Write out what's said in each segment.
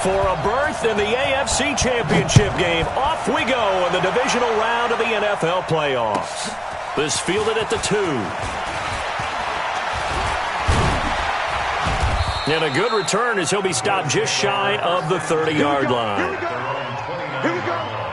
For a berth in the AFC Championship game, off we go in the divisional round of the NFL playoffs. This fielded at the 2. And a good return as he'll be stopped just shy of the 30-yard line. Here we go.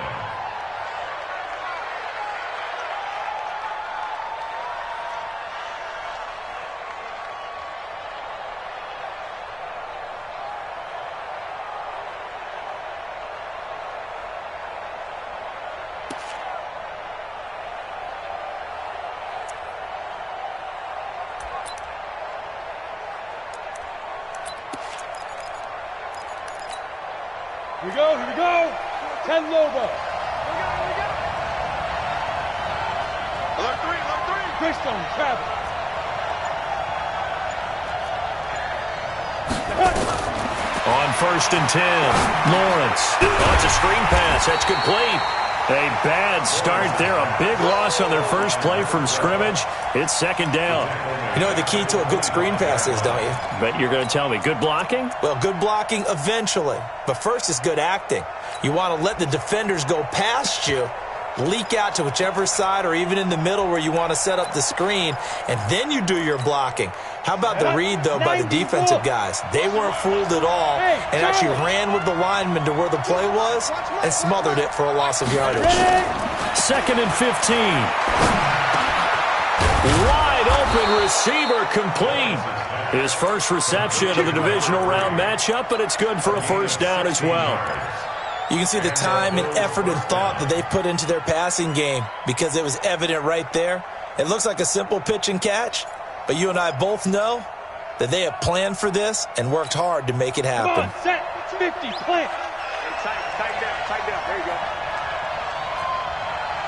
Here we go. Here we go. 10 Lobo. Here we go. Alert 3. Greystone, travel. On 1st and 10, Lawrence. Oh, it's a screen pass. That's complete. A bad start there. A big loss on their first play from scrimmage. It's 2nd down. You know what the key to a good screen pass is, don't you? Bet you're going to tell me. Good blocking? Well, good blocking eventually. But first is good acting. You want to let the defenders go past you, leak out to whichever side or even in the middle where you want to set up the screen, and then you do your blocking. How about the read, though, by the defensive guys? They weren't fooled at all and actually ran with the lineman to where the play was and smothered it for a loss of yardage. 2nd and 15. Wide open receiver complete. His first reception of the divisional round matchup, but it's good for a 1st down as well. You can see the time and effort and thought that they put into their passing game because it was evident right there. It looks like a simple pitch and catch, but you and I both know that they have planned for this and worked hard to make it happen. Come on, set. 50, plant. Hey, tighten down. There you go.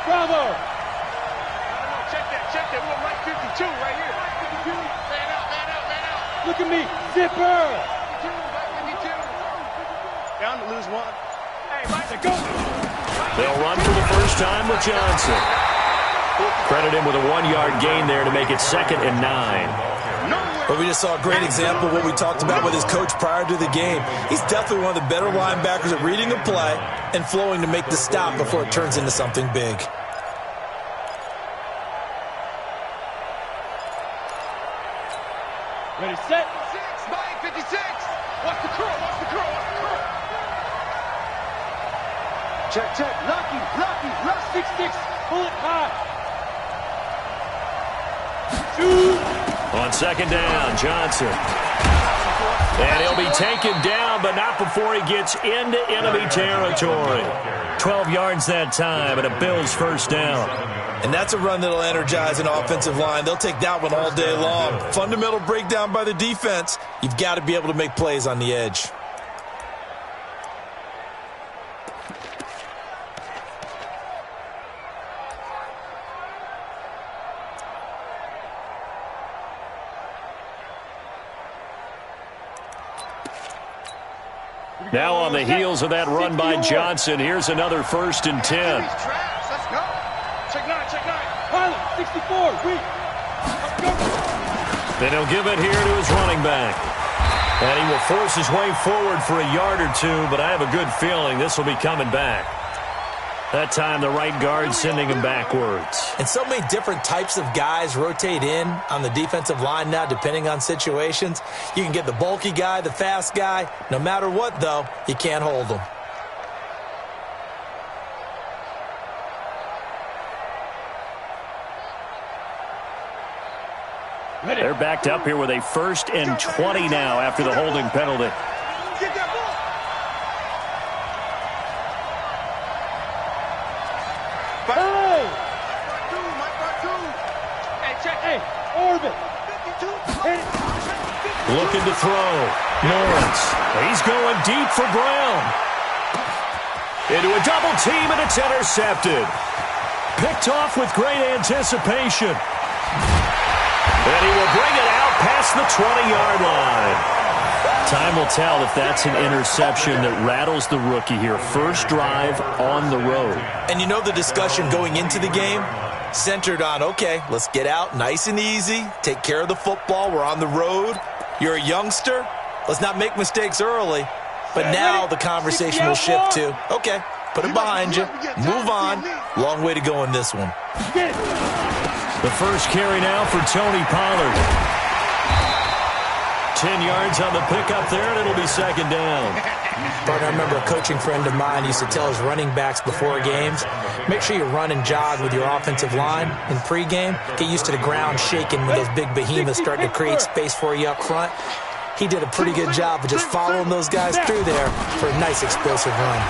Bravo. No, check that. We're on right 52 right here. Man out. Look at me. Zipper. 52. Down to lose 1. Hey, Mike, go. They'll run for the first time with Johnson. Credit him with a 1-yard gain there to make it 2nd and 9. But we just saw a great example of what we talked about with his coach prior to the game. He's definitely one of the better linebackers at reading a play and flowing to make the stop before it turns into something big. Ready, set. 56. Watch the curl. Check. Lucky. Left 6. Pull it high. 2. On 2nd down, Johnson. And he'll be taken down, but not before he gets into enemy territory. 12 yards that time, and a Bills 1st down. And that's a run that'll energize an offensive line. They'll take that one all day long. Fundamental breakdown by the defense. You've got to be able to make plays on the edge. Now on the heels of that run by Johnson, here's another 1st and 10. Let's go. Check 9. Pilot, 64. Let's go. Then he'll give it here to his running back. And he will force his way forward for a yard or 2, but I have a good feeling this will be coming back. That time the right guard sending him backwards. And so many different types of guys rotate in on the defensive line now depending on situations. You can get the bulky guy, the fast guy. No matter what, though, you can't hold them. They're backed up here with a 1st and 20 now after the holding penalty. Get that ball. Orbit. Looking to throw. Lawrence. He's going deep for Brown. Into a double team, and it's intercepted. Picked off with great anticipation. And he will bring it out past the 20-yard line. Time will tell if that's an interception that rattles the rookie here. First drive on the road. And you know the discussion going into the game? Centered on, okay, let's get out nice and easy, take care of the football, we're on the road. You're a youngster, let's not make mistakes early. But now the conversation will shift to, okay, put it behind you, move on. Long way to go in this one. The first carry now for Tony Pollard. 10 yards on the pickup there, and it'll be second down. Partner, I remember a coaching friend of mine used to tell his running backs before games, make sure you run and jog with your offensive line in pregame. Get used to the ground shaking when those big behemoths start to create space for you up front. He did a pretty good job of just following those guys through there for a nice explosive run.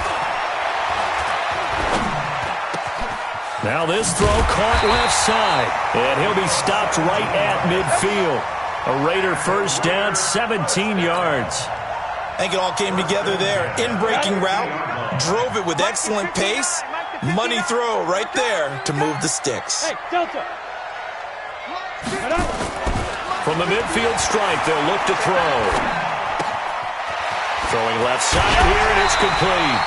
Now this throw caught left side, and he'll be stopped right at midfield. A Raider first down, 17 yards. I think it all came together there. In-breaking route, drove it with excellent pace. Money throw right there to move the sticks. From the midfield stripe, they'll look to throw. Throwing left side here, and it's complete.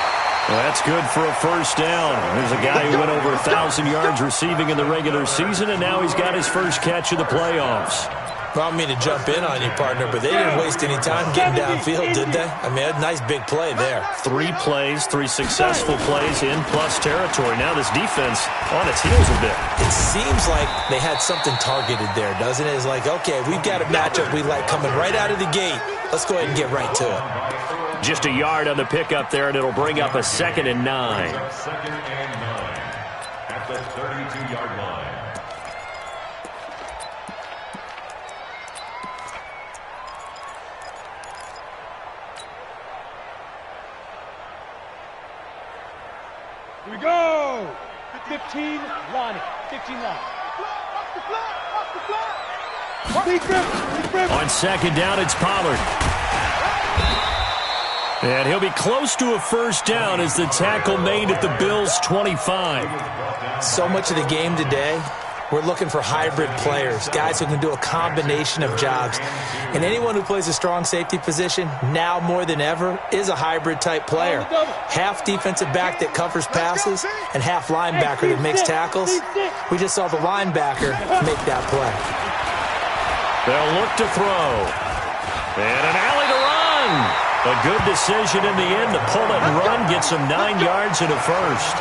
Well, that's good for a first down. There's a guy who went over 1,000 yards receiving in the regular season, and now he's got his first catch of the playoffs. Well, I don't mean to jump in on you, partner, but they didn't waste any time getting downfield, did they? I mean, a nice big play there. 3 plays, 3 successful plays in plus territory. Now this defense on its heels a bit. It seems like they had something targeted there, doesn't it? It's like, okay, we've got a matchup we like coming right out of the gate. Let's go ahead and get right to it. Just a yard on the pickup there, and it'll bring up a 2nd and 9. 2nd and 9 at the 32-yard line. Here we go. 15 line. 15 line. On second down, it's Pollard. And he'll be close to a first down as the tackle made at the Bills' 25. So much of the game today, we're looking for hybrid players, guys who can do a combination of jobs. And anyone who plays a strong safety position, now more than ever, is a hybrid-type player. Half defensive back that covers passes and half linebacker that makes tackles. We just saw the linebacker make that play. They'll look to throw. And an alley to run. A good decision in the end to pull it and run, gets him 9 yards and a first.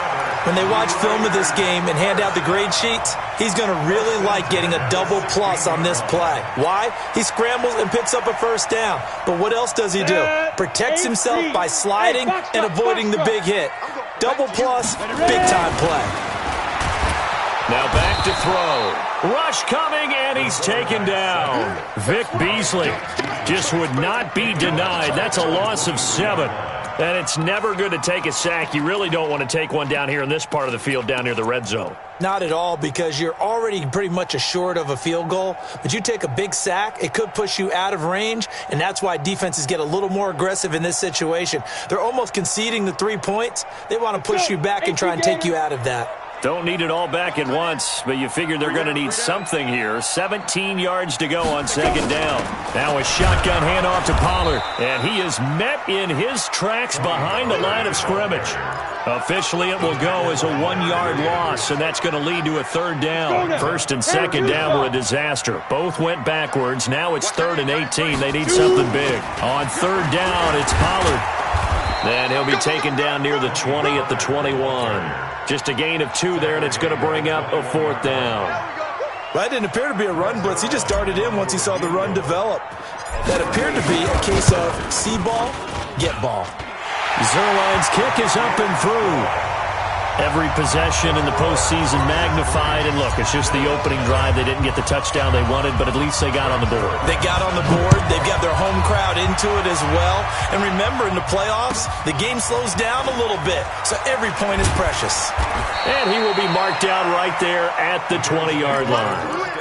When they watch film of this game and hand out the grade sheets, he's going to really like getting a double plus on this play. Why? He scrambles and picks up a first down. But what else does he do? Protects himself by sliding and avoiding the big hit. Double plus, big-time play. Now back to throw. Rush coming, and he's taken down. Vic Beasley just would not be denied. That's a loss of 7. And it's never good to take a sack. You really don't want to take one down here in this part of the field, down near the red zone. Not at all, because you're already pretty much assured of a field goal. But you take a big sack, it could push you out of range, and that's why defenses get a little more aggressive in this situation. They're almost conceding the 3 points. They want to push you back and try and take you out of that. Don't need it all back at once, but you figure they're going to need something here. 17 yards to go on second down. Now a shotgun handoff to Pollard, and he is met in his tracks behind the line of scrimmage. Officially, it will go as a 1-yard loss, and that's going to lead to a third down. First and second down were a disaster. Both went backwards. Now it's 3rd and 18. They need something big. On third down, it's Pollard. Then he'll be taken down near the 20 at the 21. Just a gain of 2 there, and it's going to bring up a 4th down. Well, that didn't appear to be a run blitz. He just darted in once he saw the run develop. That appeared to be a case of see ball, get ball. Zerline's kick is up and through. Every possession in the postseason magnified. And look, it's just the opening drive. They didn't get the touchdown they wanted, but at least they got on the board. They got on the board. They've got their home crowd into it as well. And remember, in the playoffs, the game slows down a little bit, so every point is precious. And he will be marked down right there at the 20-yard line.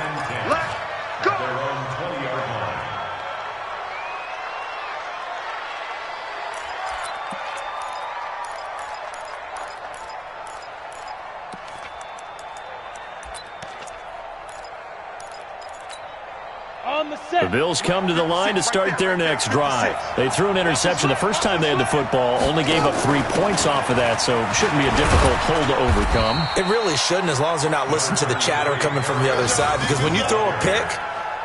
The Bills come to the line to start their next drive. They threw an interception the first time they had the football, only gave up 3 points off of that, so it shouldn't be a difficult hole to overcome. It really shouldn't, as long as they're not listening to the chatter coming from the other side, because when you throw a pick,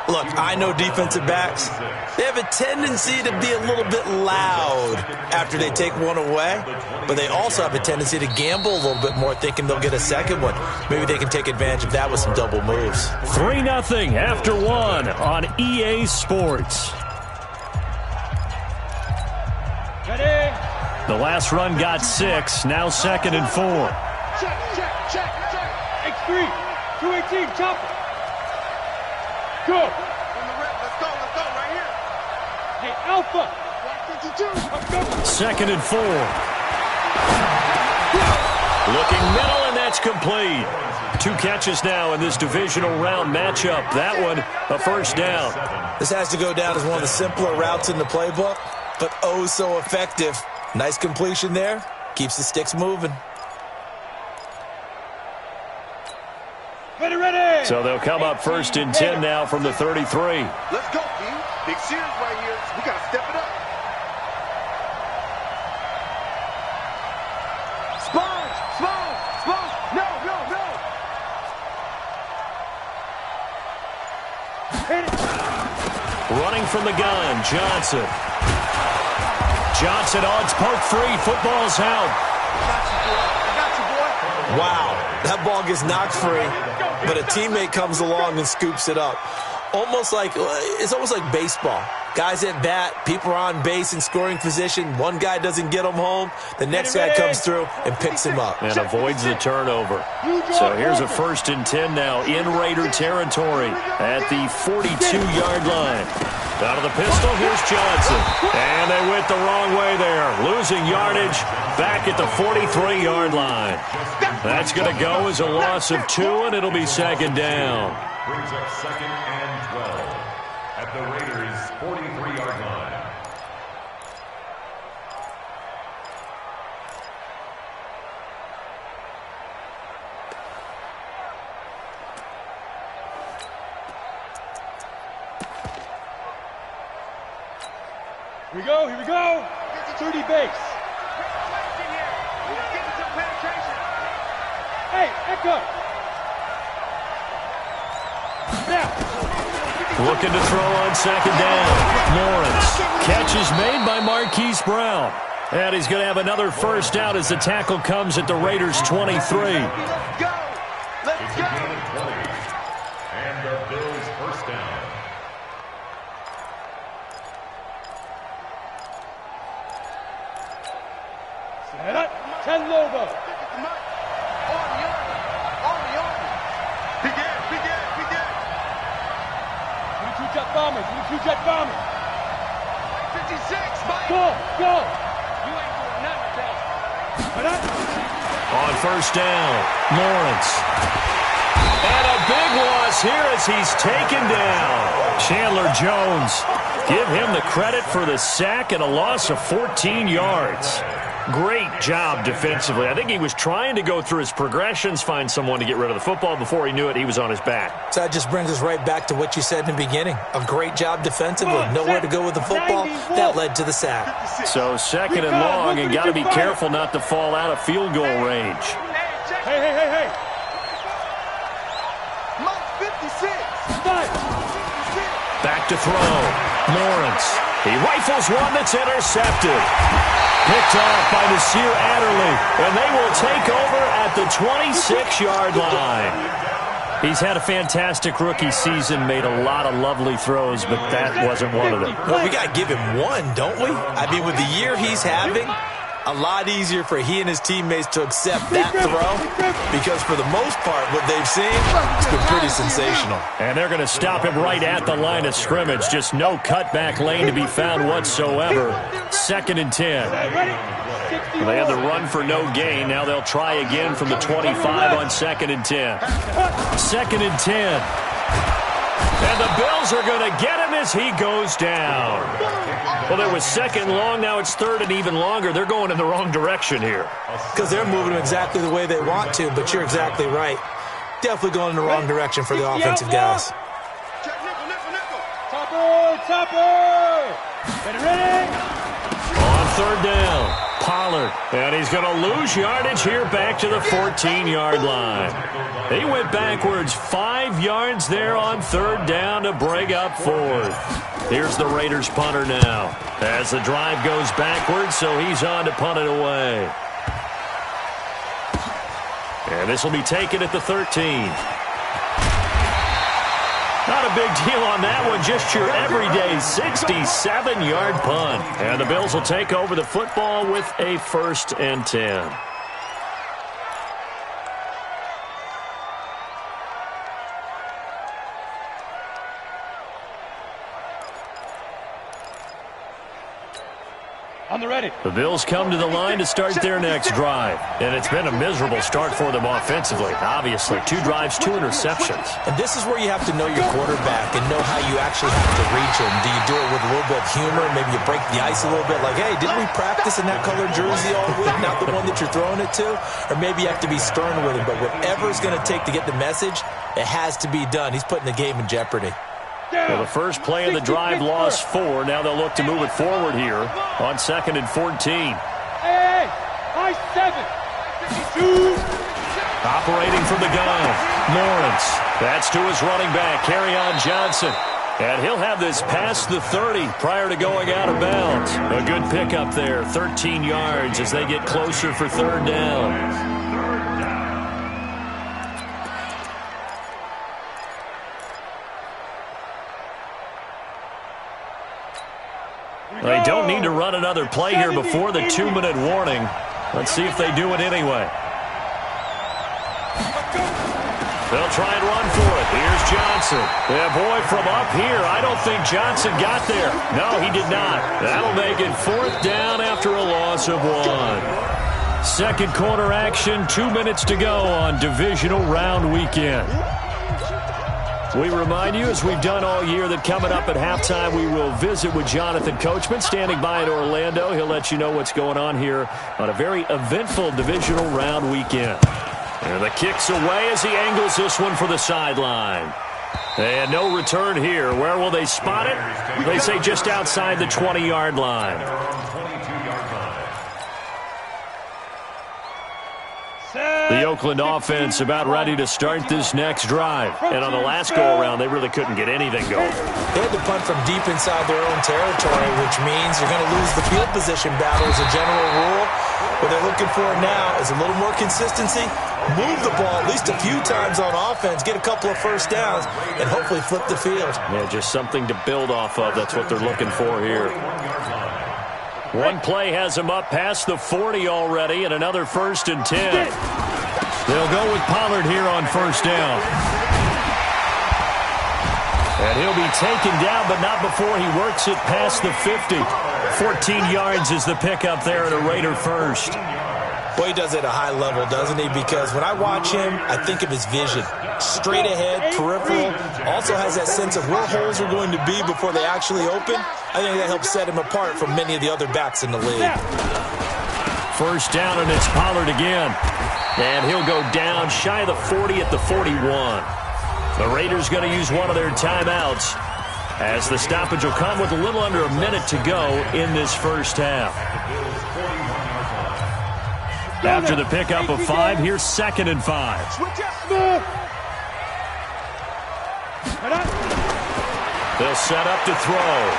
Look, I know defensive backs, they have a tendency to be a little bit loud after they take one away, but they also have a tendency to gamble a little bit more, thinking they'll get a second one. Maybe they can take advantage of that with some double moves. 3-0 after one on EA Sports. Ready? The last run got 6, now 2nd and 4. Check. X3. 218. Chop it. Go. On the rep. Let's go right here. Hey, Alpha. 152. 2nd and 4. Looking middle, and that's complete. 2 catches now in this divisional round matchup. That one, a first down. This has to go down as one of the simpler routes in the playbook, but oh so effective. Nice completion there. Keeps the sticks moving. Ready. So they'll come up 1st and 10 now from the 33. Let's go, D. Big series right here. We got to step it up. Sponge. No. Hit it. Running from the gun, Johnson. It's poked free. Football's out. I got you, boy. Wow, that ball gets knocked free, but a teammate comes along and scoops it up. It's almost like baseball. Guys at bat, people are on base in scoring position. One guy doesn't get him home. The next guy comes through and picks him up. And avoids the turnover. So here's a 1st and 10 now in Raider territory at the 42-yard line. Out of the pistol, here's Johnson. And they went the wrong way there. Losing yardage back at the 43-yard line. That's going to go as a loss of 2, and it'll be 2nd down. Brings up 2nd and 12 at the Raiders' 43-yard line. Here we go. 30 base. Hey, Echo. Now. Looking to throw on 2nd down. Lawrence. Catch is made by Marquise Brown. And he's going to have another first down as the tackle comes at the Raiders' 23. Let's go. It's a gain of 20. And the Bills' first down. Set up. 10 Lobo. Bombers, 22-jet bomber. 56, Mike. Go. You ain't doing nothing, Bill. On 1st down, Lawrence. And a big loss here as he's taken down. Chandler Jones. Give him the credit for the sack and a loss of 14 yards. Great job defensively. I think he was trying to go through his progressions, find someone to get rid of the football. Before he knew it, he was on his back. So that just brings us right back to what you said in the beginning. A great job defensively. Nowhere to go with the football. That led to the sack. So 2nd and long, and got to be careful not to fall out of field goal range. Hey. Mike 56. Back to throw. Lawrence. He rifles one that's intercepted. Picked off by Nasir Adderley, and they will take over at the 26-yard line. He's had a fantastic rookie season, made a lot of lovely throws, but that wasn't one of them. Well, we got to give him one, don't we? I mean, with the year he's having, a lot easier for he and his teammates to accept that throw, because for the most part, what they've seen, it's been pretty sensational. And they're going to stop him right at the line of scrimmage. Just no cutback lane to be found whatsoever. 2nd and 10. They had the run for no gain. Now they'll try again from the 25 on 2nd and 10. 2nd and 10. And the Bills are going to get him as he goes down. Well, there was 2nd long. Now it's 3rd and even longer. They're going in the wrong direction here. Because they're moving exactly the way they want to, but you're exactly right. Definitely going in the wrong direction for the offensive guys. Topper. Ready? On 3rd down, Pollard. And he's going to lose yardage here back to the 14-yard line. He went backwards 5 yards there on third down to bring up fourth. Here's the Raiders punter now as the drive goes backwards, so he's on to punt it away. And this will be taken at the 13. Not a big deal on that one, just your everyday 67-yard punt. And the Bills will take over the football with a 1st and 10. On the ready. The Bills come to the line to start their next drive. And it's been a miserable start for them offensively. Obviously, 2 drives, 2 interceptions. And this is where you have to know your quarterback and know how you actually have to reach him. Do you do it with a little bit of humor? Maybe you break the ice a little bit. Like, hey, didn't we practice in that colored jersey all week? Not the one that you're throwing it to? Or maybe you have to be stern with him. But whatever it's going to take to get the message, it has to be done. He's putting the game in jeopardy. Well, the first play of the drive lost 4. Now they'll look to move it forward here on 2nd and 14. Hey, I 7. Operating from the gun, Lawrence. That's to his running back, Kerryon Johnson. And he'll have this past the 30 prior to going out of bounds. A good pickup there, 13 yards as they get closer for third down. They don't need to run another play here before the 2-minute warning. Let's see if they do it anyway. They'll try and run for it. Here's Johnson. Yeah, boy, from up here, I don't think Johnson got there. No, he did not. That'll make it 4th down after a loss of 1. Second quarter action, 2 minutes to go on divisional round weekend. We remind you, as we've done all year, that coming up at halftime, we will visit with Jonathan Coachman, standing by in Orlando. He'll let you know what's going on here on a very eventful divisional round weekend. And the kick's away as he angles this one for the sideline. And no return here. Where will they spot it? They say just outside the 20-yard line. The Oakland offense about ready to start this next drive. And on the last go-around, they really couldn't get anything going. They had to punt from deep inside their own territory, which means you're going to lose the field position battle as a general rule. What they're looking for now is a little more consistency, move the ball at least a few times on offense, get a couple of first downs, and hopefully flip the field. Yeah, just something to build off of. That's what they're looking for here. One play has him up past the 40 already, and another 1st and 10. They'll go with Pollard here on 1st down. And he'll be taken down, but not before he works it past the 50. 14 yards is the pickup there at a Raider 1st. Boy, he does it at a high level, doesn't he? Because when I watch him, I think of his vision. Straight ahead, peripheral. Also has that sense of where holes are going to be before they actually open. I think that helps set him apart from many of the other backs in the league. 1st down, and it's Pollard again. And he'll go down shy of the 40 at the 41. The Raiders going to use one of their timeouts as the stoppage will come with a little under a minute to go in this first half. After the pickup of 5, here's 2nd and 5. They'll set up to throw.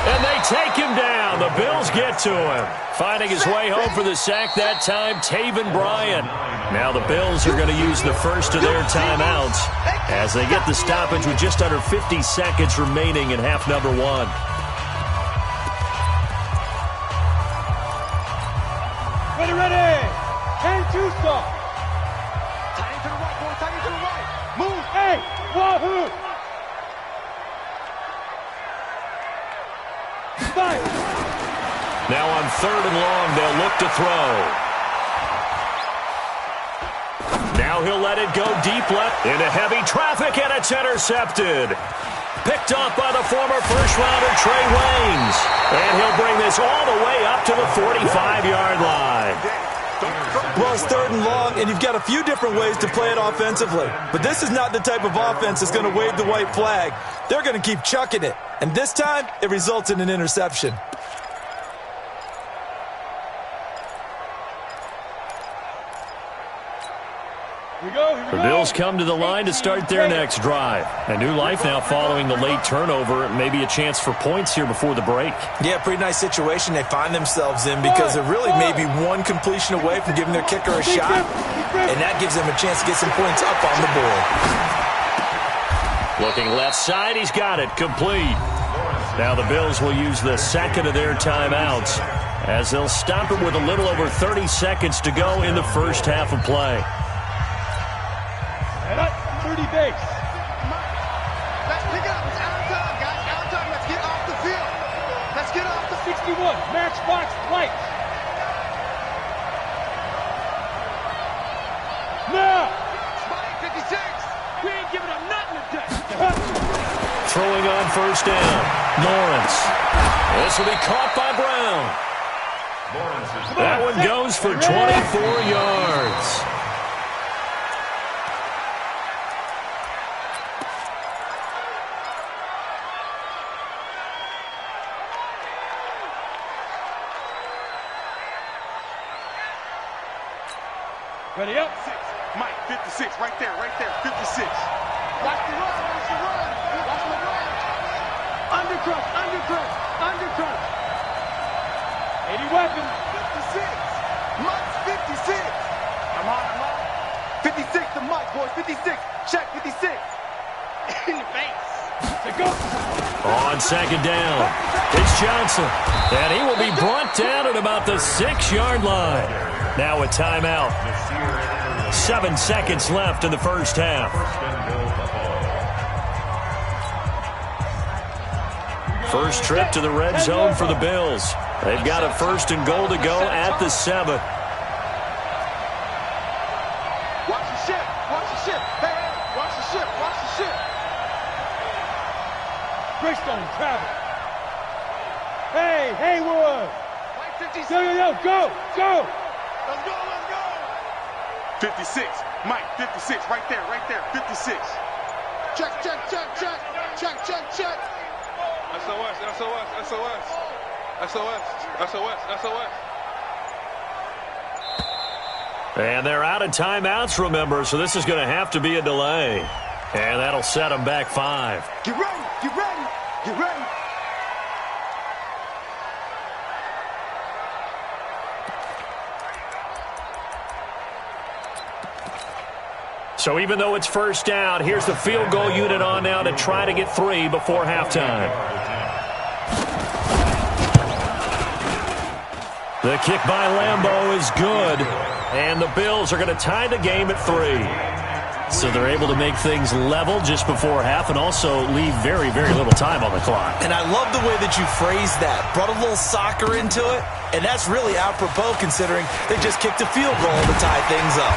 And they take him down. The Bills get to him. Finding his way home for the sack that time, Taven Bryan. Now the Bills are going to use the first of their timeouts as they get the stoppage with just under 50 seconds remaining in half number 1. Ready. And 2 stop. Tight to the right, boy. Tight to the right. Move. Hey, wahoo. 5. Now on 3rd and long, they'll look to throw. Now he'll let it go deep left into heavy traffic, and it's intercepted. Picked off by the former first-rounder Trey Waynes. And he'll bring this all the way up to the 45-yard line. Well, it's 3rd and long, and you've got a few different ways to play it offensively. But this is not the type of offense that's going to wave the white flag. They're going to keep chucking it. And this time, it results in an interception. The Bills come to the line to start their next drive. A new life now following the late turnover. Maybe a chance for points here before the break. Yeah, pretty nice situation they find themselves in because they're really maybe one completion away from giving their kicker a shot, and that gives them a chance to get some points up on the board. Looking left side, he's got it. Complete. Now the Bills will use the second of their timeouts as they'll stop it with a little over 30 seconds to go in the first half of play. 30 base. Let's pick it up. It's out of time, guys. Out of time. Let's get off the field. Let's get off the 61. Matchbox light. Now. Spike 56. We ain't giving up nothing today. Throwing on first down. Lawrence. This will be caught by Brown. That one goes for 24 yards. Ready up. Mike, 56. Right there. 56. Watch the run. Watch the run. Watch the run. Undercrunch. 80 weapons. 56. Mike's 56. I'm on. 56 to Mike, boys. 56. Check 56. In the face. To go. On second down, it's Johnson. And he will be brought down at about the 6-yard line. Now a timeout. 7 seconds left in the first half. First trip to the red zone for the Bills. They've got a 1st and goal to go at the 7. Watch the ship. Hey, watch the ship. Greystone travel. Hey, Haywood. Mike 56. Yo, go. Let's go. 56. Mike, 56. Right there. 56. Check. SOS. And they're out of timeouts, remember, so this is going to have to be a delay. And that'll set them back 5. Get ready. So even though it's first down, here's the field goal unit on now to try to get 3 before halftime. The kick by Lambeau is good, and the Bills are going to tie the game at 3. So they're able to make things level just before half and also leave very, very little time on the clock. And I love the way that you phrased that. Brought a little soccer into it, and that's really apropos considering they just kicked a field goal to tie things up.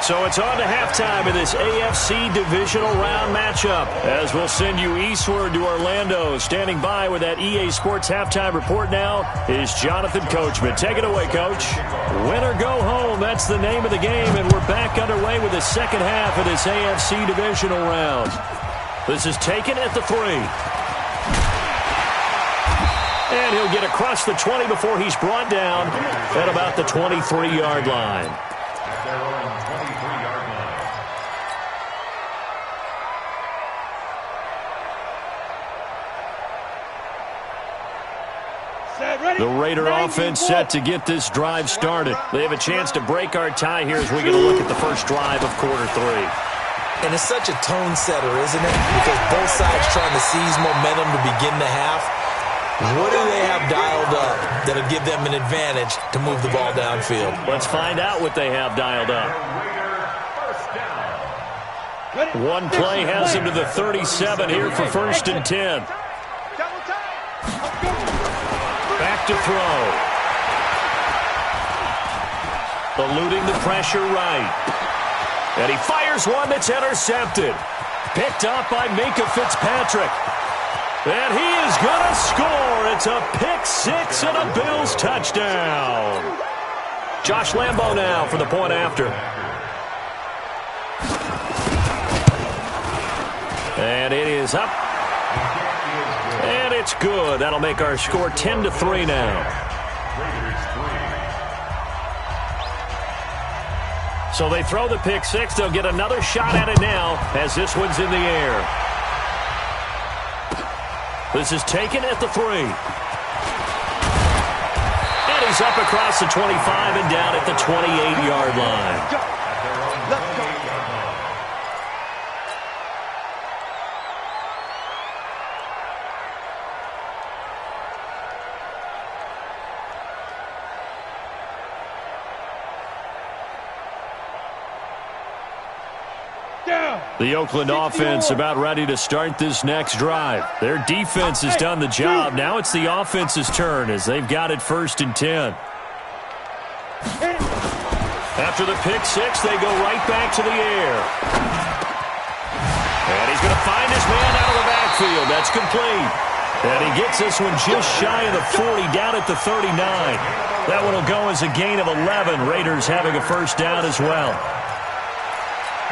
So it's on to halftime in this AFC divisional round matchup as we'll send you eastward to Orlando. Standing by with that EA Sports halftime report now is Jonathan Coachman. Take it away, Coach. Win or go home, that's the name of the game, and we're back underway with the second half of this AFC divisional round. This is taken at the 3. And he'll get across the 20 before he's brought down at about the 23-yard line. The Raider offense set to get this drive started. They have a chance to break our tie here as we get a look at the first drive of quarter 3. And it's such a tone setter, isn't it? Because both sides trying to seize momentum to begin the half. What do they have dialed up that'll give them an advantage to move the ball downfield? Let's find out what they have dialed up. One play has him to the 37 here for 1st and 10. Back to throw. Eluding the pressure right. And he fires one that's intercepted. Picked up by Minkah Fitzpatrick. And he is going to score. It's a pick 6 and a Bills touchdown. Josh Lambeau now for the point after. And it is up. And it's good. That'll make our score 10-3 now. So they throw the pick six. They'll get another shot at it now as this one's in the air. This is taken at the 3. And he's up across the 25 and down at the 28-yard line. Let's go. The Oakland offense about ready to start this next drive. Their defense has done the job. Now it's the offense's turn as they've got it 1st and 10. After the pick six, they go right back to the air. And he's going to find his man out of the backfield. That's complete. And he gets this one just shy of the 40, down at the 39. That one will go as a gain of 11. Raiders having a first down as well.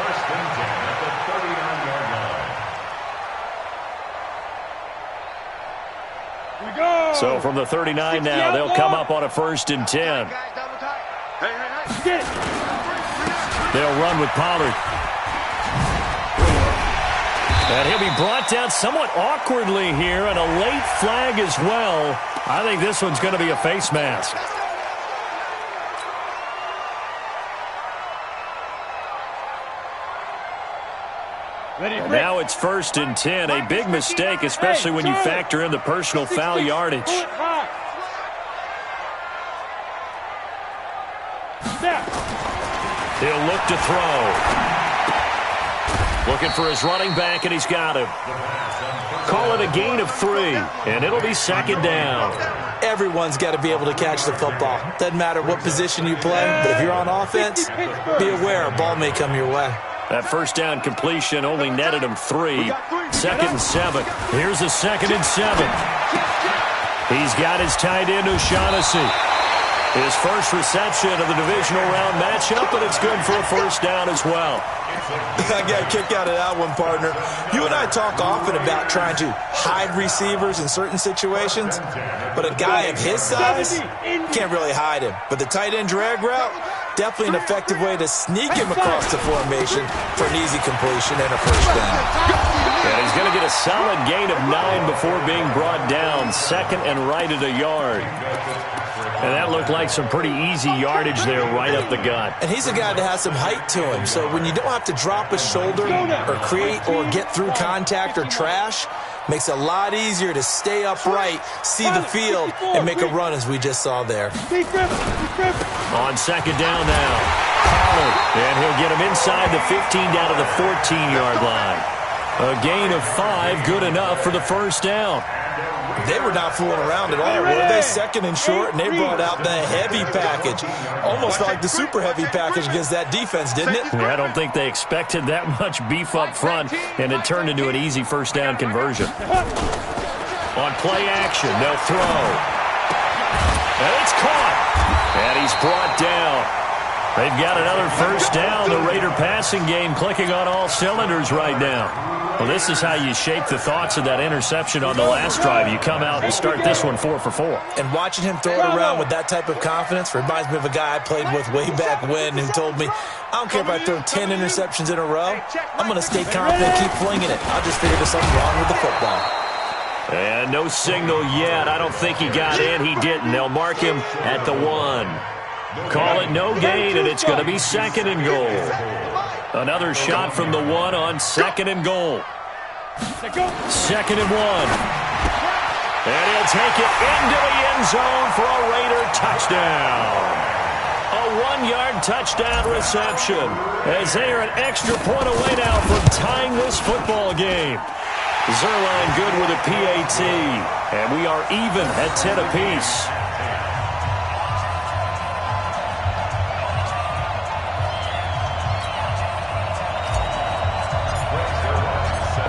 1st and 10 at the 39-yard line. We go. So from the 39 now, they'll come up on a 1st and 10. They'll run with Pollard. And he'll be brought down somewhat awkwardly here, and a late flag as well. I think this one's going to be a face mask. And now it's 1st and 10. A big mistake, especially when you factor in the personal foul yardage. He'll look to throw. Looking for his running back, and he's got him. Call it a gain of 3, and it'll be 2nd down. Everyone's got to be able to catch the football. Doesn't matter what position you play, but if you're on offense, be aware a ball may come your way. That first down completion only netted him 3. 2nd and 7. Here's a 2nd and 7. He's got his tight end, O'Shaughnessy. His first reception of the divisional round matchup, but it's good for a first down as well. I got a kick out of that one, partner. You and I talk often about trying to hide receivers in certain situations, but a guy of his size can't really hide him. But the tight end drag route, definitely an effective way to sneak him across the formation for an easy completion and a first down. And he's going to get a solid gain of 9 before being brought down. 2nd and right at a yard. And that looked like some pretty easy yardage there right up the gut. And he's a guy that has some height to him, so when you don't have to drop a shoulder or create or get through contact or trash, makes it a lot easier to stay upright, see the field, and make a run as we just saw there. On 2nd down now, Pollard, and he'll get him inside the 15 down to the 14-yard line. A gain of 5, good enough for the first down. They were not fooling around at all, were they? 2nd and short, and they brought out the heavy package. Almost felt like the super heavy package against that defense, didn't it? Yeah, I don't think they expected that much beef up front, and it turned into an easy first down conversion. On play action, they'll throw. And it's caught. And he's brought down. They've got another first down. The Raider passing game clicking on all cylinders right now. Well, this is how you shape the thoughts of that interception on the last drive. You come out and start this one 4 for 4. And watching him throw it around with that type of confidence reminds me of a guy I played with way back when who told me, I don't care if I throw 10 interceptions in a row. I'm going to stay confident, keep flinging it. I'll just figure there's something wrong with the football. And no signal yet. I don't think he got in. He didn't. They'll mark him at the 1. Call it no gain, and it's going to be 2nd and goal. Another shot from the 1 on 2nd and goal. 2nd and 1. And he'll take it into the end zone for a Raider touchdown. A 1-yard touchdown reception as they are an extra point away now from tying this football game. Zerline good with a PAT, and we are even at 10 apiece.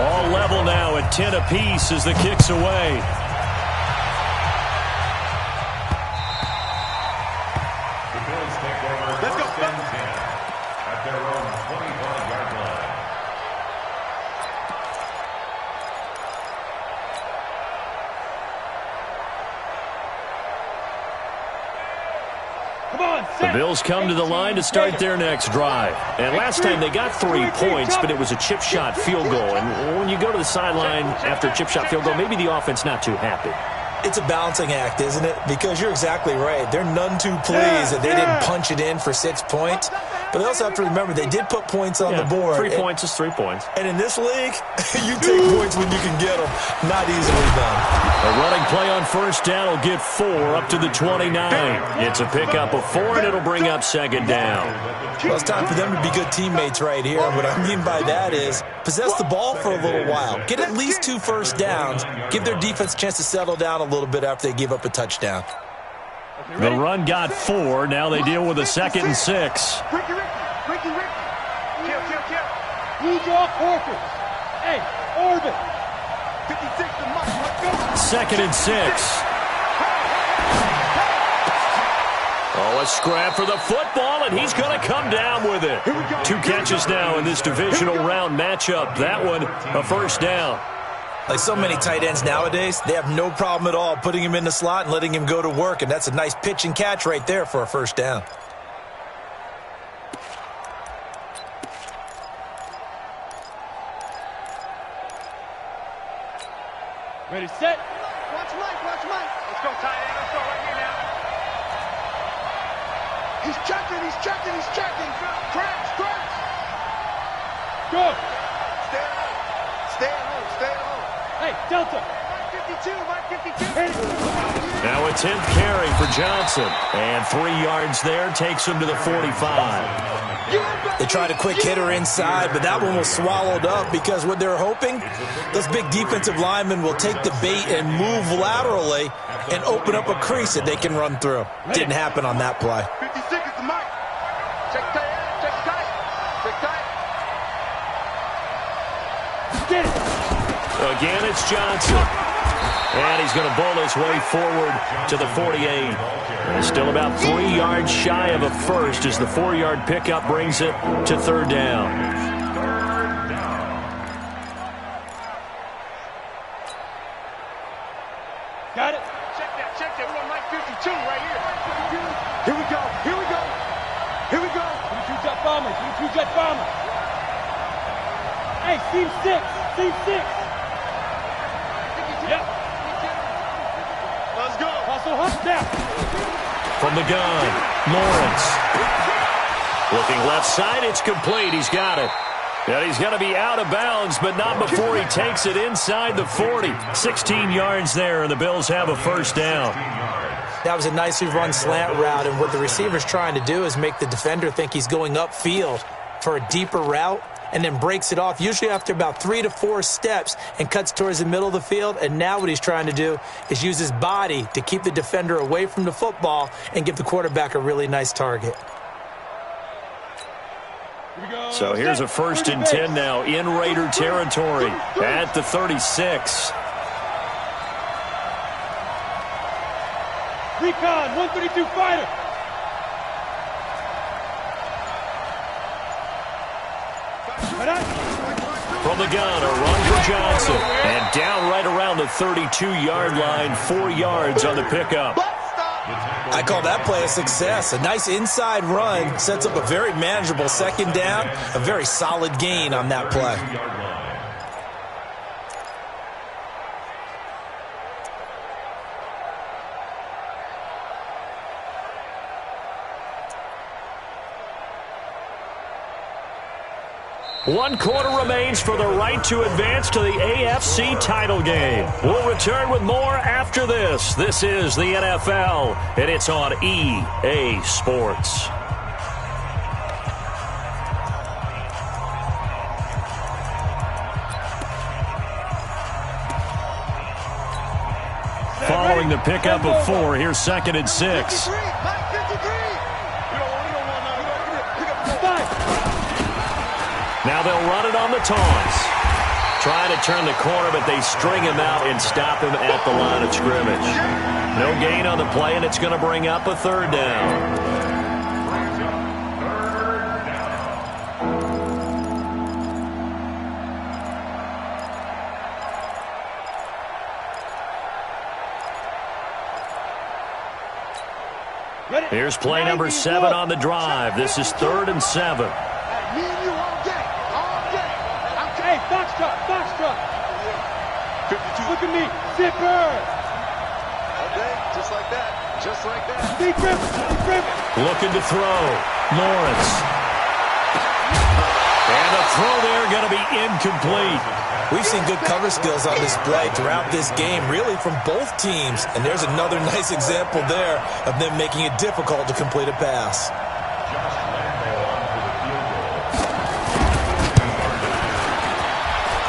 All level now at 10 apiece as the kick's away. The Bills take over 1st and 10 at their own 25-yard line. Come The Bills come to the line to start their next drive. And last time they got 3 points, but it was a chip shot field goal. And when you go to the sideline after a chip shot field goal, maybe the offense not too happy. It's a balancing act, isn't it? Because you're exactly right. They're none too pleased that they didn't punch it in for 6 points. But they also have to remember they did put points on the board. 3 points is 3 points. And in this league, you take points when you can get them. Not easily done. A running play on first down will get 4 up to the 29. It's a pickup of 4, and it'll bring up second down. Well, it's time for them to be good teammates right here. What I mean by that is possess the ball for a little while. Get at least 2 first downs. Give their defense a chance to settle down a little bit after they give up a touchdown. The run got 4. Now they deal with a 2nd and 6. Ricky. Kill. Blue draw quarters. Hey, orbit. 56 to Mike. Let's go. 2nd and 6. Oh, a scrap for the football, and he's going to come down with it. 2 catches now in this divisional round matchup. That one, a first down. Like so many tight ends nowadays, they have no problem at all putting him in the slot and letting him go to work, and that's a nice pitch and catch right there for a first down. Ready, set. Watch Mike. Let's go, tight end. Let's go right here now. He's checking. Crash. Go. Stay at home. Hey, Delta. Mike 52. Now a 10th carry for Johnson. And 3 yards there takes him to the 45. They tried a quick hitter inside, but that one was swallowed up because what they're hoping, those big defensive linemen will take the bait and move laterally and open up a crease that they can run through. Didn't happen on that play. 56 is the Mike. Check tight. Get it. Again, it's Johnson. And he's going to bowl his way forward to the 48. And still about 3 yards shy of a first as the 4-yard pickup brings it to 3rd down. Got it. Check that. We want Mike 52 right here. Here we go. 22 jet bomber. Hey, seam 6. Yep. Let's go. Also hunt down. From the gun, Lawrence. Looking left side, it's complete. He's got it. And he's going to be out of bounds, but not before he takes it inside the 40. 16 yards there, and the Bills have a first down. That was a nicely run slant route, and what the receiver's trying to do is make the defender think he's going upfield for a deeper route, and then breaks it off, usually after about 3 to 4 steps, and cuts towards the middle of the field. And now what he's trying to do is use his body to keep the defender away from the football and give the quarterback a really nice target. So here's a 1st and 10 now in Raider territory at the 36. Recon, 132 fighter. From the gun, a run for Johnson. And down right around the 32-yard line, 4 yards on the pickup. I call that play a success. A nice inside run sets up a very manageable 2nd down, a very solid gain on that play. One quarter remains for the right to advance to the AFC title game. We'll return with more after this. This is the NFL, and it's on EA Sports. Following the pickup of 4, here's 2nd and 6. Now they'll run it on the taunts. Trying to turn the corner, but they string him out and stop him at the line of scrimmage. No gain on the play, and it's going to bring up a 3rd down. Here's play number 7 on the drive. This is 3rd and 7. Me and you all day. All day. Hey, foxtrot, foxtrot. 52. Look at me, zipper. All day. Just like that. Just like that. Deep rip. Looking to throw. Lawrence. And the throw there going to be incomplete. We've seen good cover skills on display throughout this game, really from both teams. And there's another nice example there of them making it difficult to complete a pass.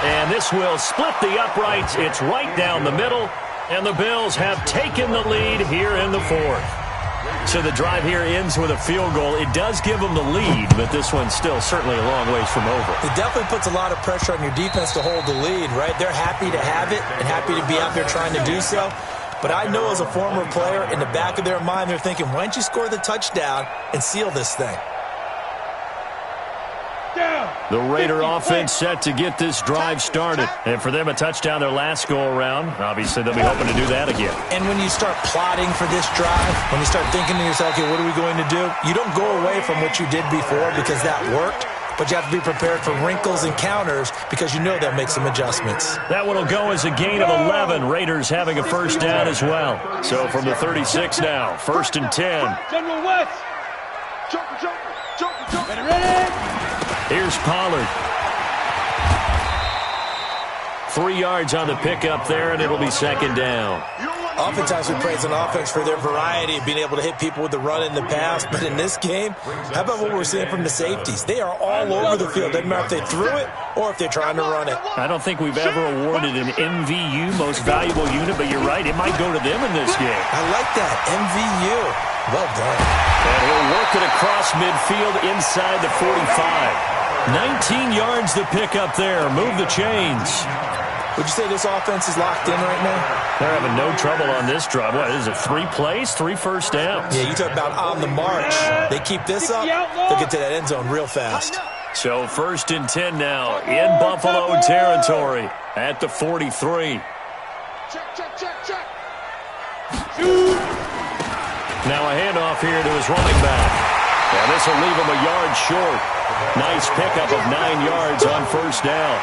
And this will split the uprights. It's right down the middle. And the Bills have taken the lead here in the 4th. So the drive here ends with a field goal. It does give them the lead, but this one's still certainly a long ways from over. It definitely puts a lot of pressure on your defense to hold the lead, right? They're happy to have it and happy to be out there trying to do so. But I know as a former player, in the back of their mind, they're thinking, why don't you score the touchdown and seal this thing? The Raider offense set to get this drive started. And for them, a touchdown their last go-around. Obviously, they'll be hoping to do that again. And when you start plotting for this drive, when you start thinking to yourself, okay, what are we going to do? You don't go away from what you did before because that worked. But you have to be prepared for wrinkles and counters because you know they'll make some adjustments. That one will go as a gain of 11. Raiders having a first down as well. So from the 36 now, 1st and 10. General West. Joker. Ready? Here's Pollard. 3 yards on the pickup there, and it'll be 2nd down. Oftentimes we praise an offense for their variety of being able to hit people with the run in the pass. But in this game, how about what we're seeing from the safeties? They are all over the field. Doesn't matter if they threw it or if they're trying to run it. I don't think we've ever awarded an MVU, most valuable unit, but you're right, it might go to them in this game. I like that. MVU. Well done. And he'll work it across midfield inside the 45. 19 yards to pick up there. Move the chains. Would you say this offense is locked in right now? They're having no trouble on this drive. What is it, 3 plays, 3 first downs? Yeah, you talk about on the march. They keep this up, they'll get to that end zone real fast. So 1st and 10 now in Buffalo territory at the 43. Check. Now a handoff here to his running back. And this will leave him a yard short. Nice pickup of 9 yards on first down.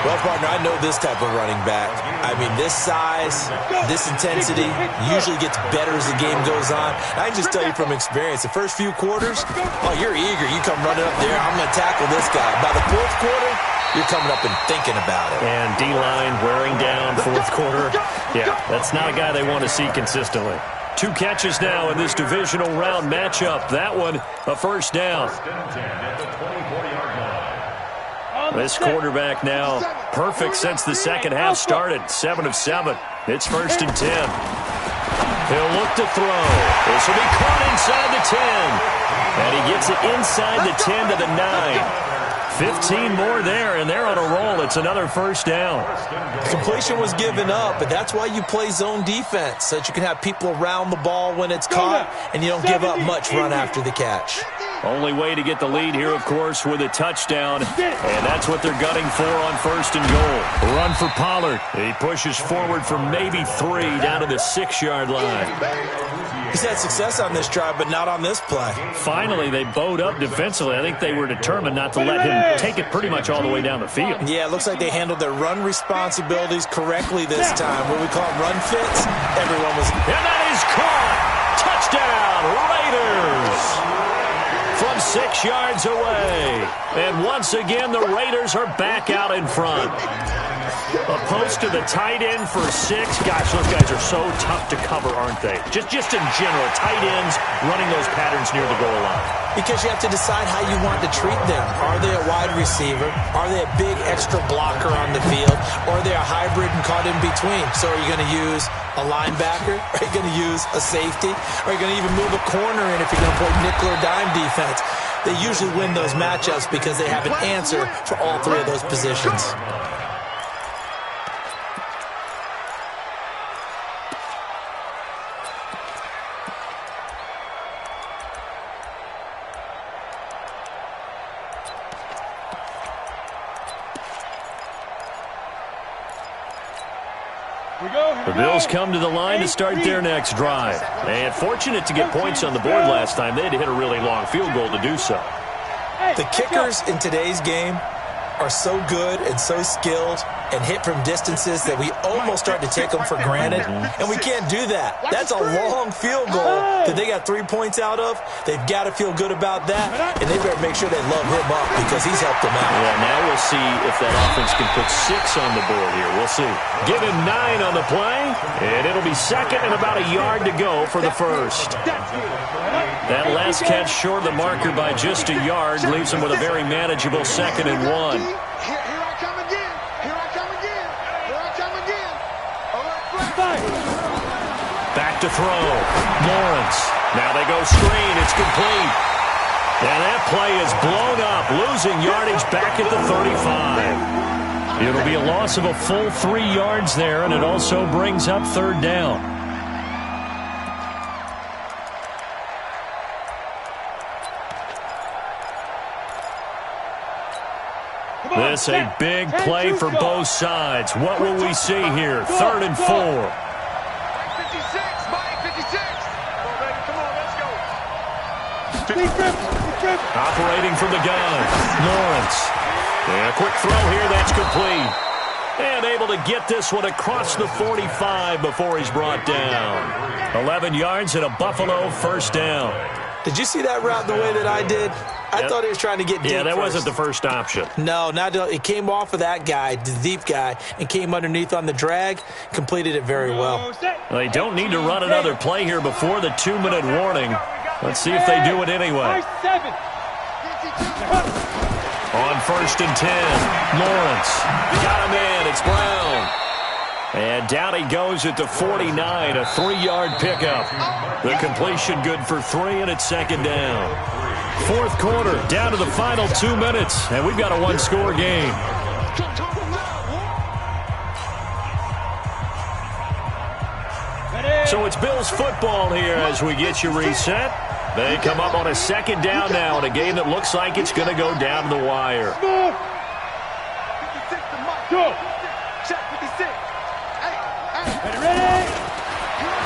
Well, partner, I know this type of running back. I mean, this size, this intensity usually gets better as the game goes on. I can just tell you from experience, the first few quarters, oh, you're eager. You come running up there, I'm going to tackle this guy. By the 4th quarter, you're coming up and thinking about it. And D-line wearing down 4th quarter. Yeah, that's not a guy they want to see consistently. 2 catches now in this divisional round matchup. That one, a first down. This quarterback now perfect since the second half started. 7 of 7. It's 1st and 10. He'll look to throw. This will be caught inside the 10. And he gets it inside the 10 to the 9. 15 more there, and they're on a roll. It's another first down. Completion was given up, but that's why you play zone defense, so that you can have people around the ball when it's caught, and you don't give up much run after the catch. Only way to get the lead here, of course, with a touchdown, and that's what they're gunning for on 1st and goal. Run for Pollard. He pushes forward for maybe 3 down to the 6-yard line. He's had success on this drive, but not on this play. Finally, they bowed up defensively. I think they were determined not to let him take it pretty much all the way down the field. Yeah, it looks like they handled their run responsibilities correctly this time. What we call run fits, everyone was... And that is caught! Touchdown, Raiders! From 6 yards away. And once again, the Raiders are back out in front. A post to the tight end for 6. Gosh, those guys are so tough to cover, aren't they? Just in general, tight ends running those patterns near the goal line. Because you have to decide how you want to treat them. Are they a wide receiver? Are they a big extra blocker on the field? Or are they a hybrid and caught in between? So are you going to use a linebacker? Are you going to use a safety? Are you going to even move a corner in if you're going to play nickel or dime defense? They usually win those matchups because they have an answer for all 3 of those positions. The Bills come to the line to start their next drive. And fortunate to get points on the board last time. They had to hit a really long field goal to do so. The kickers in today's game are so good and so skilled and hit from distances that we almost start to take them for granted, and we can't do that. That's a long field goal that they got 3 points out of. They've got to feel good about that, and they better make sure they love him up because he's helped them out. Yeah, now we'll see if that offense can put 6 on the board here. We'll see. Give him 9 on the play, and it'll be second and about a yard to go for the first. That last catch short of the marker by just a yard leaves him with a very manageable 2nd and 1. Back to throw. Lawrence. Now they go screen. It's complete. And that play is blown up, losing yardage back at the 35. It'll be a loss of a full 3 yards there, and it also brings up 3rd down. This a big play for both sides. What will we see here? 3rd and 4. Operating from the gun, Lawrence. And a quick throw here, that's complete. And able to get this one across the 45 before he's brought down. 11 yards and a Buffalo 1st down. Did you see that route the way that I did? I thought he was trying to get deep. Yeah, that first. wasn't the first option. No, it came off of that guy, the deep guy, and came underneath on the drag, completed it very well. They don't need to run another play here before the 2-minute warning. Let's see if they do it anyway. On 1st and 10, Lawrence. Got him in. It's Brown. And down he goes at the 49, a 3-yard pickup. The completion good for 3, and it's 2nd down. 4th quarter, down to the final 2 minutes, and we've got a 1-score game. So it's Bills football here as we get you reset. They come up on a 2nd down now in a game that looks like it's going to go down to the wire.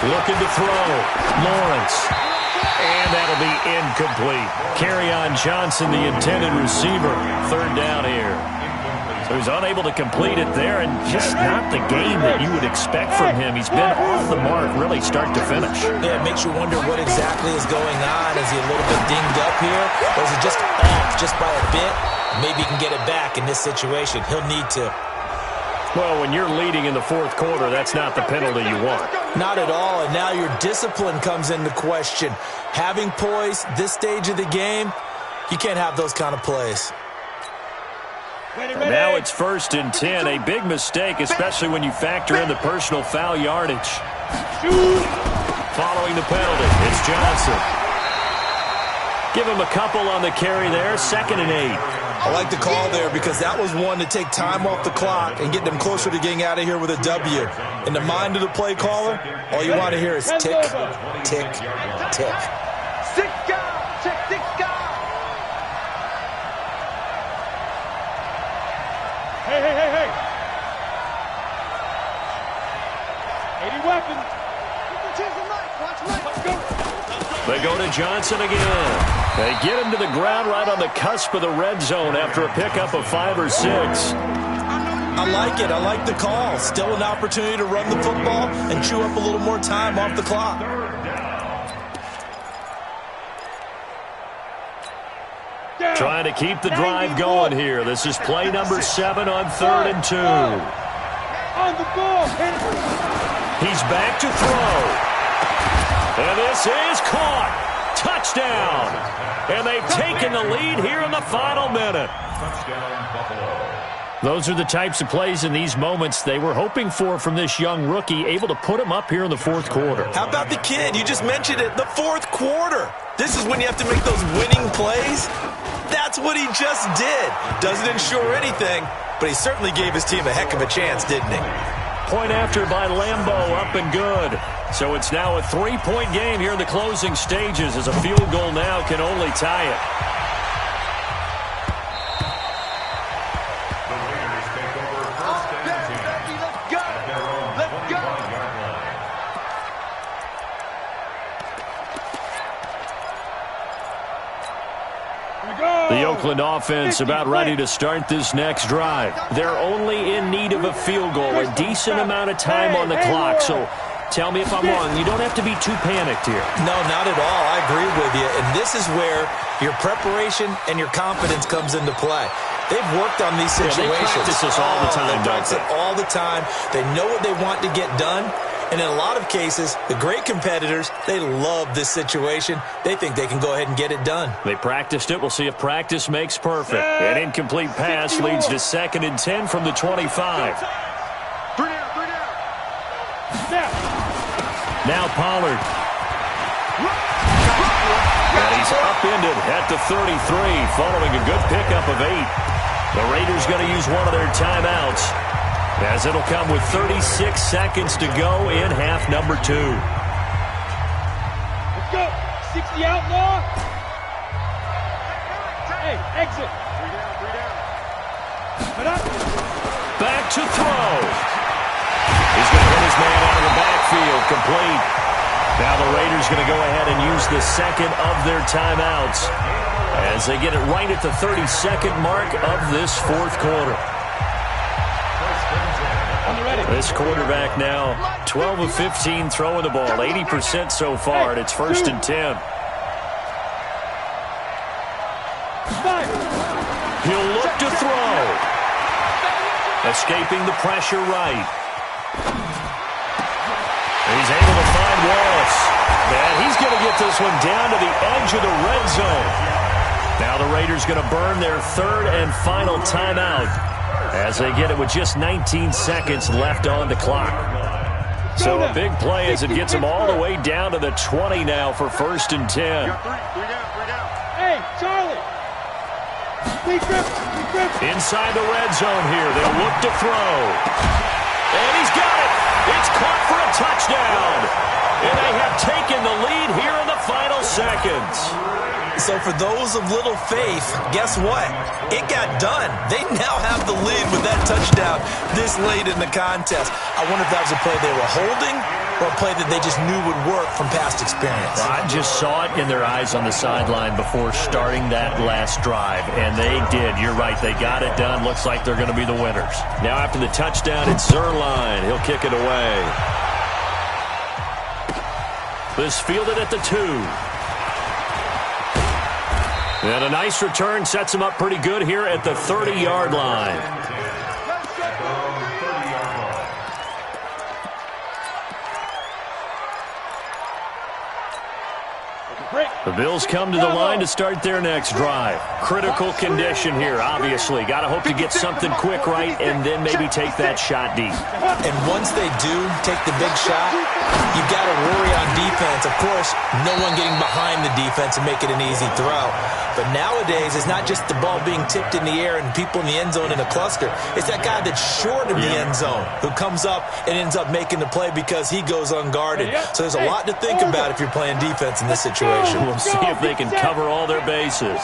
Looking to throw. Lawrence. And that'll be incomplete. Kerryon Johnson, the intended receiver. 3rd down here. So he's unable to complete it there, and just not the game that you would expect from him. He's been off the mark really start to finish. Yeah, it makes you wonder what exactly is going on. Is he a little bit dinged up here? Or is he just off just by a bit? Maybe he can get it back in this situation. He'll need to. Well, when you're leading in the 4th quarter, that's not the penalty you want. Not at all, and now your discipline comes into question. Having poise this stage of the game, you can't have those kind of plays. And now it's 1st and 10. A big mistake, especially when you factor in the personal foul yardage. Following the penalty, it's Johnson. Give him a couple on the carry there. 2nd and 8. I like the call there because that was one to take time off the clock and get them closer to getting out of here with a W. In the mind of the play caller, all you want to hear is tick, tick, tick. 6 guys! Check 6 guys! Hey. 80 weapons. Let's go. They go to Johnson again. They get him to the ground right on the cusp of the red zone after a pickup of 5 or 6. I like it. I like the call. Still an opportunity to run the football and chew up a little more time off the clock. Trying to keep the drive going here. This is play number 7 on 3rd and 2. On the ball. He's back to throw. And this is caught. Touchdown. And they've taken the lead here in the final minute. Those are the types of plays in these moments they were hoping for from this young rookie, able to put him up here in the 4th quarter. How about the kid? You just mentioned it. The 4th quarter. This is when you have to make those winning plays. That's what he just did. Doesn't ensure anything, but he certainly gave his team a heck of a chance, didn't he? Point after by Lambeau, up and good. So it's now a 3-point game here in the closing stages as a field goal now can only tie it. Let's go! Oakland offense about ready to start this next drive. They're only in need of a field goal, a decent amount of time on the clock. So tell me if I'm wrong. You don't have to be too panicked here. No, not at all. I agree with you. And this is where your preparation and your confidence comes into play. They've worked on these situations. Yeah, they practice this all the time, they practice it all the time. They know what they want to get done. And in a lot of cases, the great competitors, they love this situation. They think they can go ahead and get it done. They practiced it. We'll see if practice makes perfect. An incomplete pass leads to 2nd and 10 from the 25. Now Pollard. And he's upended at the 33 following a good pickup of 8. The Raiders going to use one of their timeouts, as it'll come with 36 seconds to go in half number 2. Let's go. 60 outlaw. Hey, exit. 3 down. Back to throw. He's going to hit his man out of the backfield, complete. Now the Raiders going to go ahead and use the second of their timeouts as they get it right at the 32nd mark of this fourth quarter. This quarterback now 12 of 15 throwing the ball, 80% so far, and it's 1st and 10. He'll look to throw. Escaping the pressure right. He's able to find Wallace. And he's going to get this one down to the edge of the red zone. Now the Raiders going to burn their 3rd and final timeout as they get it with just 19 seconds left on the clock. So a big play as it gets them all the way down to the 20 now for 1st and 10. Hey, Charlie. Inside the red zone here. They'll look to throw. And he's got it. It's caught for a touchdown. And they have taken the lead here in the final seconds. So for those of little faith, guess what? It got done. They now have the lead with that touchdown this late in the contest. I wonder if that was a play they were holding or a play that they just knew would work from past experience. I just saw it in their eyes on the sideline before starting that last drive, and they did. You're right. They got it done. Looks like they're going to be the winners. Now after the touchdown, it's Zerline. He'll kick it away. This fielded at the 2. And a nice return sets him up pretty good here at the 30-yard line. The Bills come to the line to start their next drive. Critical condition here, obviously. Got to hope to get something quick right and then maybe take that shot deep. And once they do take the big shot, you've got to worry on defense. Of course, no one getting behind the defense and make it an easy throw. But nowadays, it's not just the ball being tipped in the air and people in the end zone in a cluster. It's that guy that's short of the end zone who comes up and ends up making the play because he goes unguarded. So there's a lot to think about if you're playing defense in this situation. We'll see if they can cover all their bases.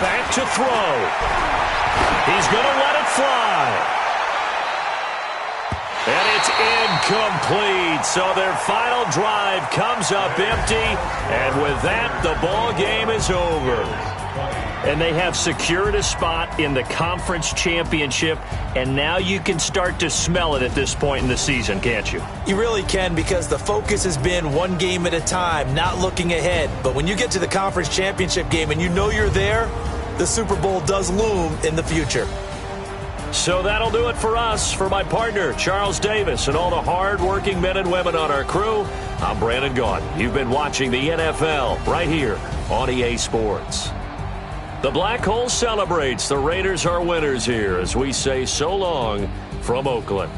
Back to throw. He's going to let it fly. And it's incomplete. So their final drive comes up empty. And with that, the ball game is over. And they have secured a spot in the conference championship. And now you can start to smell it at this point in the season, can't you? You really can, because the focus has been one game at a time, not looking ahead. But when you get to the conference championship game and you know you're there, the Super Bowl does loom in the future. So that'll do it for us. For my partner, Charles Davis, and all the hard-working men and women on our crew, I'm Brandon Gaudin. You've been watching the NFL right here on EA Sports. The Black Hole celebrates. The Raiders are winners here as we say so long from Oakland.